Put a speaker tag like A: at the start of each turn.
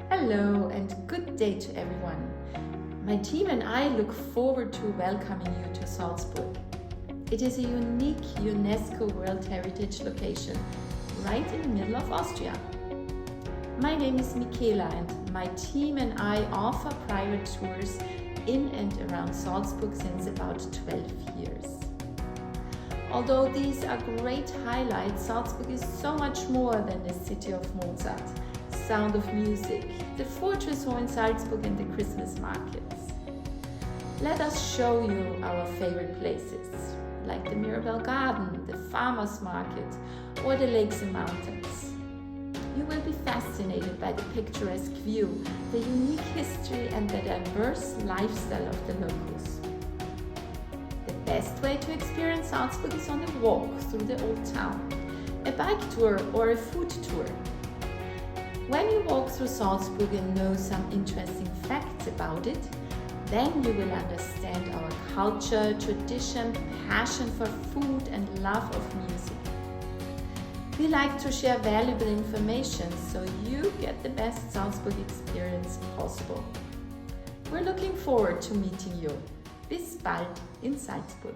A: Hello and good day to everyone. My team and I look forward to welcoming you to Salzburg. It is a unique UNESCO World Heritage location right in the middle of Austria. My name is Michaela and my team and I offer private tours in and around Salzburg since about 12 years. Although these are great highlights, Salzburg is so much more than the city of Mozart, Sound of Music, the fortress in Salzburg and the Christmas markets. Let us show you our favorite places, like the Mirabel Garden, the Farmers Market, or the lakes and mountains. You will be fascinated by the picturesque view, the unique history and the diverse lifestyle of the locals. The best way to experience Salzburg is on a walk through the old town, a bike tour or a food tour. When you walk through Salzburg and know some interesting facts about it, then you will understand our culture, tradition, passion for food and love of music. We like to share valuable information so you get the best Salzburg experience possible. We're looking forward to meeting you. Bis bald in Salzburg.